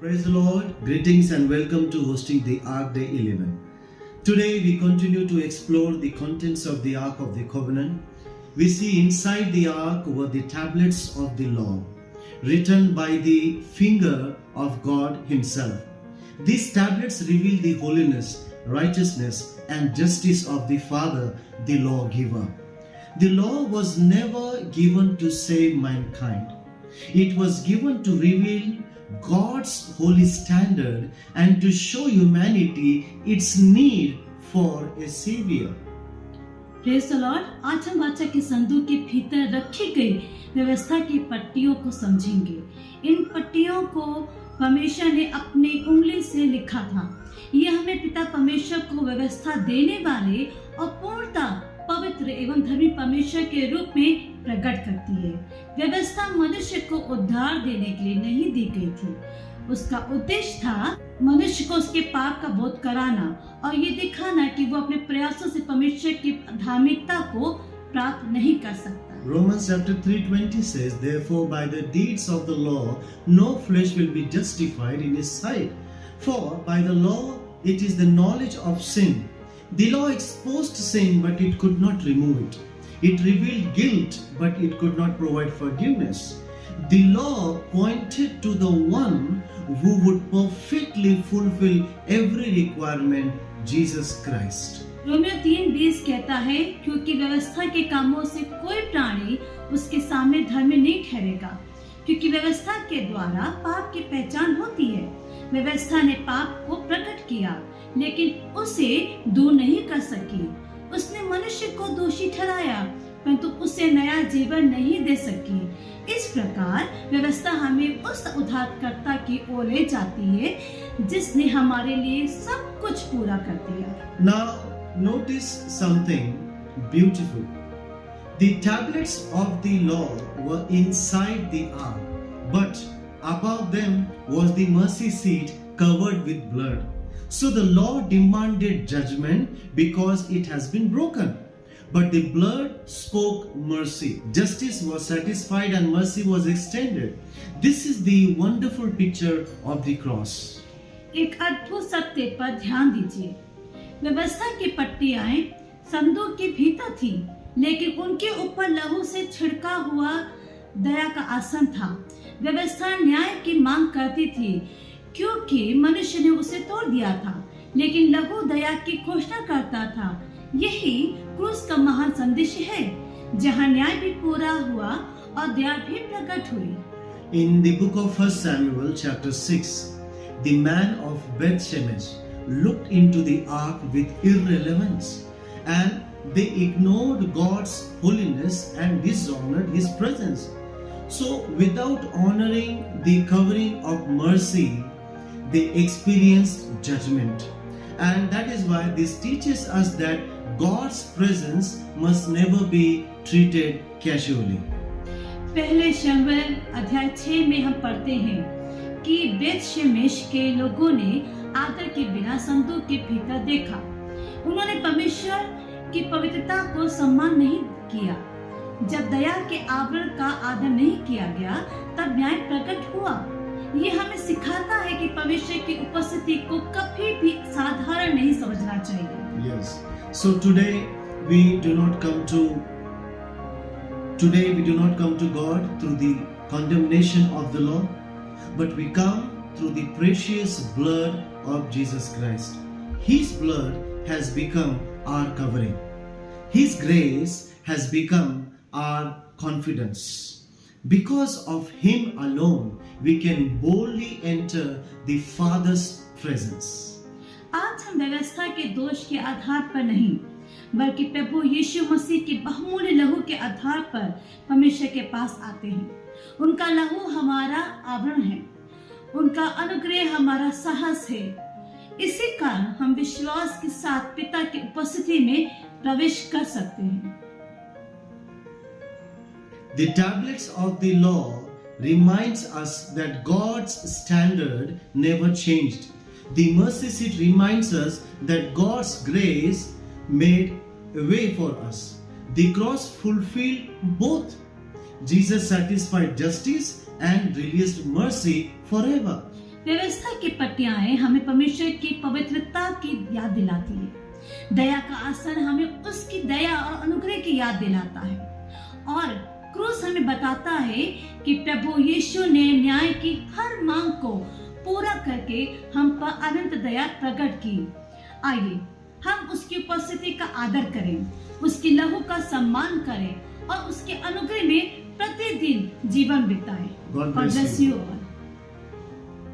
Praise the Lord. Greetings and welcome to hosting the Ark Day 11. Today we continue to explore the contents of the Ark of the Covenant. We see inside the Ark were the tablets of the law, written by the finger of God Himself. These tablets reveal the holiness, righteousness, and justice of the Father, the lawgiver. The law was never given to save mankind. It was given to reveal God's holy standard and to show humanity its need for a savior. Praise the Lord. आज हम वाचा के संदूक के भीतर रखी गई व्यवस्था की पट्टियों को समझेंगे। इन पट्टियों को परमेश्वर ने अपनी उंगली से लिखा था। यह हमें पिता परमेश्वर को व्यवस्था देने वाले और पूर्णतः पवित्र एवं धर्मी परमेश्वर के रूप में प्रकट करती है। व्यवस्था मनुष्य को उद्धार देने के लिए नहीं दी गई थी। उसका उद्देश्य था मनुष्य को उसके पाप का बोध कराना और ये दिखाना कि वो अपने प्रयासों से परमेश्वर की धार्मिकता को प्राप्त नहीं कर सकता। Romans chapter 3:20 says, "Therefore by the deeds of the law no flesh will be justified in his sight. For by the law it is the knowledge of sin. The law exposed sin, but it could not remove it. It revealed guilt, but it could not provide forgiveness. The law pointed to the one who would perfectly fulfill every requirement, Jesus Christ." Romeo 3:20 कहता है, क्योंकि व्यवस्था के कामों से कोई प्राणी उसके सामने धर्मी नहीं ठहरेगा, क्योंकि व्यवस्था के द्वारा पाप की पहचान होती है। व्यवस्था ने पाप को प्रकट किया, लेकिन उसे दूर नहीं कर सकी। उसने मनुष्य को दोषी ठहराया, परंतु उसे नया जीवन नहीं दे सकी। इस प्रकार व्यवस्था हमें उस उद्धारकर्ता की ओर ले जाती है, जिसने हमारे लिए सब कुछ पूरा कर दिया। Now notice something beautiful. The tablets of the law were inside the ark, but above them was the mercy seat covered with blood. So the law demanded judgment because it has been broken. But the blood spoke mercy. Justice was satisfied and mercy was extended. This is the wonderful picture of the cross. एक अद्भुत सत्य पर ध्यान दीजिए। व्यवस्था की पट्टियां संदूक के भीतर थी, लेकिन उनके ऊपर लहू से छिड़का हुआ दया का आसन था। व्यवस्था न्याय की मांग करती थी, क्योंकि मनुष्य ने उसे तोड़ दिया था, लेकिन लहू दया की घोषणा करता था। यही क्रूस का महान संदेश है, जहां न्याय भी पूरा हुआ और दया भी प्रकट हुई। In the book of 1 Samuel chapter 6, the man of Beth Shemesh looked into the ark with irrelevance, and they ignored God's holiness and dishonored His presence. So without honoring the covering of mercy, they experienced judgment. And that is why this teaches us that God's presence must never be treated casually. पहले शमूएल अध्याय 6 में हम पढ़ते हैं कि बेत शेमेश के लोगों ने आदर के बिना संदूक के भीतर देखा। उन्होंने परमेश्वर की पवित्रता को सम्मान नहीं किया। जब दया के आवरण का आदर नहीं किया गया, तब न्याय प्रकट हुआ। ये हमें सिखाता है कि परमेश्वर की उपस्थिति को कभी भी साधारण नहीं समझना चाहिए। Yes. So today we do not come to God through the condemnation of the law, but we come through the precious blood of Jesus Christ. His blood has become our covering. His grace has become our confidence. Because of Him alone, we can boldly enter the Father's presence. आज हम व्यवस्था के दोष के आधार पर नहीं, बल्कि प्रभु यीशु मसीह के बहुमूल्य लहू के आधार पर परमेश्वर के पास आते हैं। उनका लहू हमारा आवरण है, उनका अनुग्रह हमारा साहस है। इसी कारण हम विश्वास के साथ पिता की उपस्थिति में प्रवेश कर सकते हैं। The tablets of the law reminds us that God's standard never changed. The mercy seat reminds us that God's grace made a way for us. The cross fulfilled both. Jesus satisfied justice and released mercy forever. व्यवस्था की पट्टियां हमें परमेश्वर की पवित्रता की याद दिलाती है। दया का आसन हमें उसकी दया और अनुग्रह की याद दिलाता है, और क्रूस हमें बताता है कि प्रभु यीशु ने न्याय की हर मांग को पूरा करके हम पर अनंत दया प्रकट की। आइए हम उसकी उपस्थिति का आदर करें, उसकी लहू का सम्मान करें और उसके अनुग्रह में प्रतिदिन जीवन बिताएं। God God bless bless you. you all.